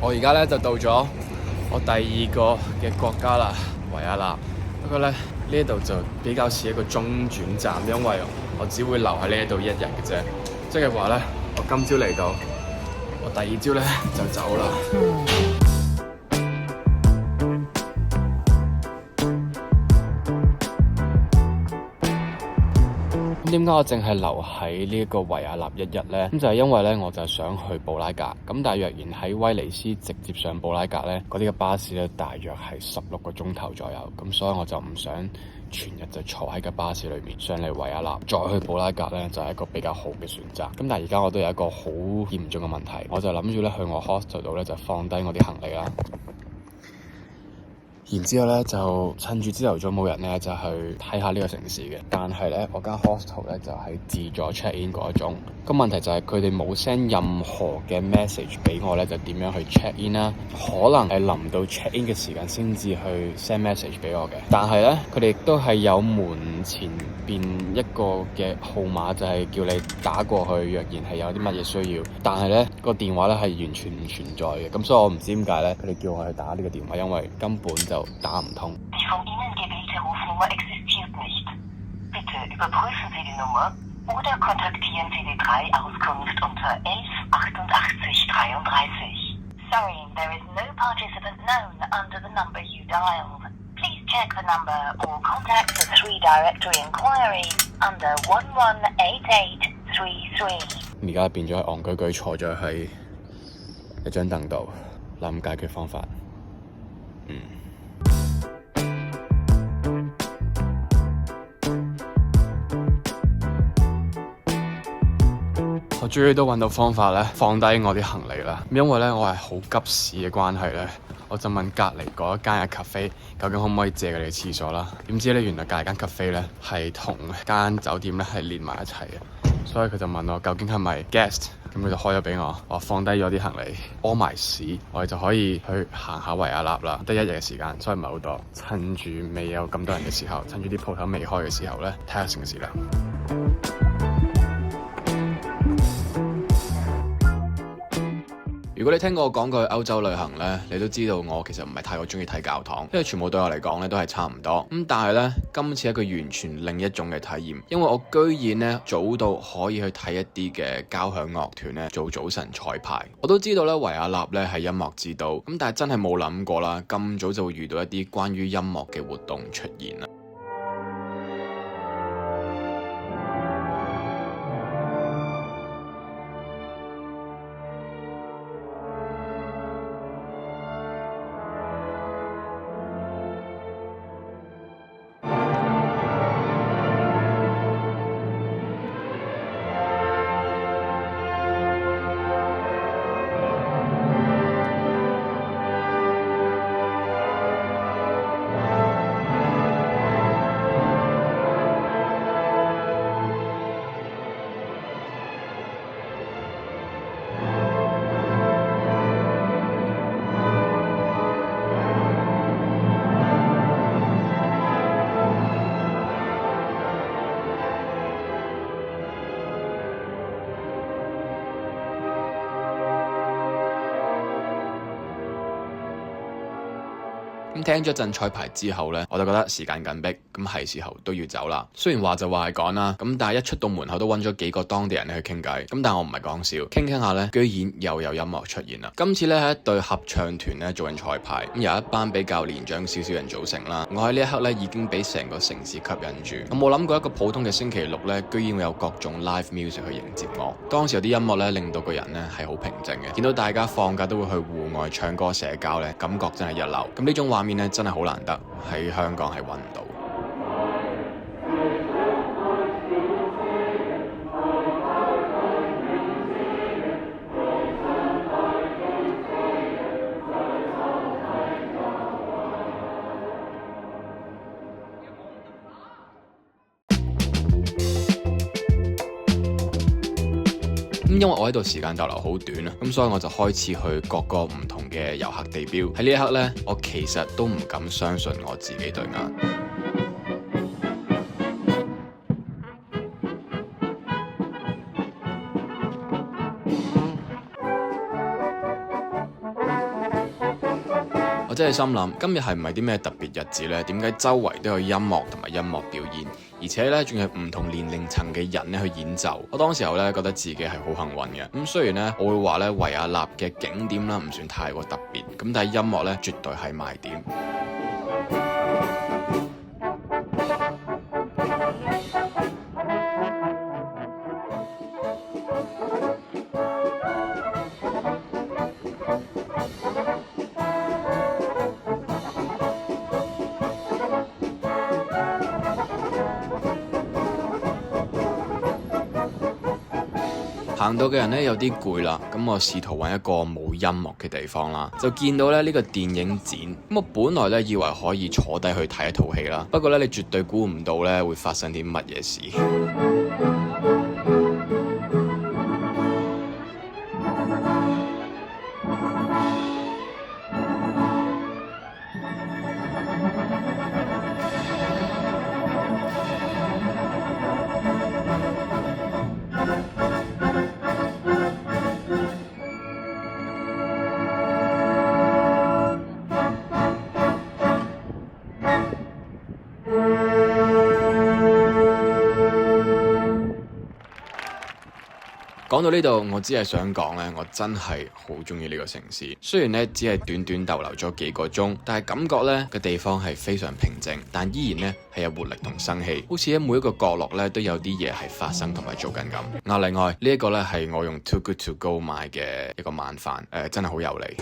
我而家咧就到咗我第二個嘅國家啦，維也納。不過咧呢一度就比較似一個中轉站，因為我只會留喺呢一度一日嘅啫。即係話咧，我今朝嚟到，我第二朝咧就走啦。點解我淨係留喺呢一個維也納一日呢？咁就係因為咧，我就想去布拉格。咁但係若然喺威尼斯直接上布拉格呢，嗰啲嘅巴士咧大約係16個鐘頭左右。咁所以我就唔想全日就坐喺個巴士裏面上嚟維也納，再去布拉格呢，就係一個比較好嘅選擇。咁但係而家我都有一個好嚴重嘅問題，我就諗住咧去我 hostel 度咧就放低我啲行李啦。然之後咧就趁住朝頭早冇人咧就去睇下呢個城市嘅，但係咧我間 hostel 咧就係自助 check in 嗰一種。個問題就係佢哋冇 send 任何嘅 message 俾我咧，就點樣去 check in 啦？可能係臨到 check in 嘅時間先至去 send message 俾我嘅。但係咧佢哋亦都係有門前邊一個嘅號碼，就係叫你打過去，若然係有啲乜嘢需要。但係咧個電話咧係完全唔存在嘅，咁所以我唔知點解咧佢哋叫我去打呢個電話，因為根本就打唔通。Oder kontaktieren Sie die 3 Auskunft unter 118833. Sorry, there is no participant known under the number you dialed. Please check the number or contact the 3 directory inquiry under 118833. 而家變咗係戇居居坐咗喺一張凳度，諗解決方法。我終於都揾到方法咧，放低我啲行李啦。因為咧我係好急事嘅關係咧，我就問隔離嗰一間嘅 cafe 究竟可唔可以借佢哋廁所啦。點知咧原來隔離間 cafe 咧係同間酒店咧係連埋一齊嘅，所以佢就問我究竟係咪 guest， 咁佢就開咗俾我，我放低咗啲行李，屙埋屎，我哋就可以去行下維也納啦。得一日嘅時間，所以唔係好多。趁住未有咁多人嘅時候，趁住啲鋪頭未開嘅時候咧，睇下城市啦。如果你聽過我講過去歐洲旅行呢，你都知道我其實唔係太過中意睇教堂，因為全部對我嚟講呢都係差唔多。但係呢，今次係一個完全另一種嘅體驗，因為我居然呢早到可以去睇一啲嘅交響樂團呢做早晨彩排。我都知道呢，維也納呢係音樂之都，但係真係冇諗過啦，咁早就會遇到一啲關於音樂嘅活動出現啦。聽咗陣彩排之後呢，我就覺得時間緊迫，咁係時候都要走啦。雖然話就話係趕啦，咁但係一出到門口都揾咗幾個當地人去傾偈。咁但係我唔係講笑，傾下呢，居然又有音樂出現啦。今次呢係一隊合唱團呢做緊彩排，咁由一班比較年長少少人組成啦。我喺呢一刻呢已經俾成個城市吸引住。我冇諗過一個普通嘅星期六呢，居然會有各種 live music 去迎接我。當時有啲音樂呢令到個人呢係好平靜嘅，見到大家放假都會去戶外唱歌社交呢，感覺真係一流。咁呢種畫面呢真係好難得，喺香港係揾唔到。因為我喺度時間逗留好短啊，咁所以我就開始去各個唔同嘅遊客地標。喺呢一刻呢，我其實都唔敢相信我自己對眼。我真係心諗，今日係唔係啲咩特別日子呢？點解周圍都有音樂同埋音樂表演，而且呢，仲有唔同年齡層嘅人呢去演奏？我當時候呢，覺得自己係好幸運嘅。咁雖然呢，我會話呢，維也納嘅景點啦唔算太過特別，咁但係音樂呢，絕對係賣點。行到嘅人呢，有啲攰啦，咁我試圖揾一個冇音樂嘅地方啦，就見到呢個電影展。咁我本來呢，以為可以坐低去睇一套戲啦，不過呢，你絕對估唔到呢會發生啲乜嘢事。講到呢度，我只係想講呢，我真係好中意呢個城市。雖然呢，只係短短逗留咗幾個鐘，但係感覺呢個地方係非常平靜，但依然呢係有活力同生氣，好似喺每一個角落呢都有啲嘢係發生同埋做緊咁。另外呢一個呢係我用 Too Good To Go 買嘅一個晚飯，真係好有利。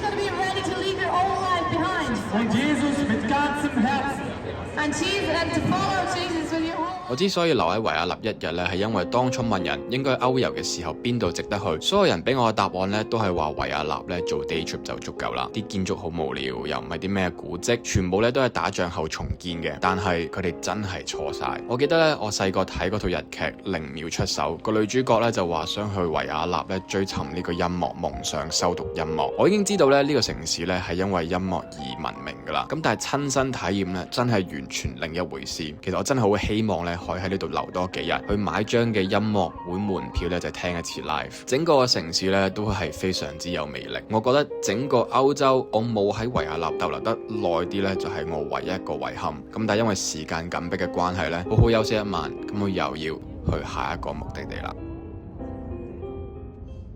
我之所以留喺維也納一日呢，係因為當初問人應該歐遊嘅時候邊度值得去，所有人俾我嘅答案呢都係話維也納呢做 day trip 就足夠啦。啲建築好無聊，又唔係啲咩古蹟，全部呢都係打仗後重建嘅。但係佢哋真係錯晒。我記得呢，我細個睇嗰套日劇《零秒出手》，個女主角呢就話想去維也納呢追尋呢個音樂夢想，修讀音樂。我已經知道呢個城市呢係因為音樂而聞名噶啦。咁但係親身體驗呢，真係完全另一回事。其實我真係好希望呢可以喺呢度留多幾日，去買張嘅音樂會門票呢，就聽一次 live。整個城市呢都係非常之有魅力。我覺得整個歐洲我冇喺維也納逗留得耐啲呢，就係我唯一一個遺憾。咁但係因為時間緊迫嘅關係呢，好好休息一晚，咁我又要去下一個目的地啦。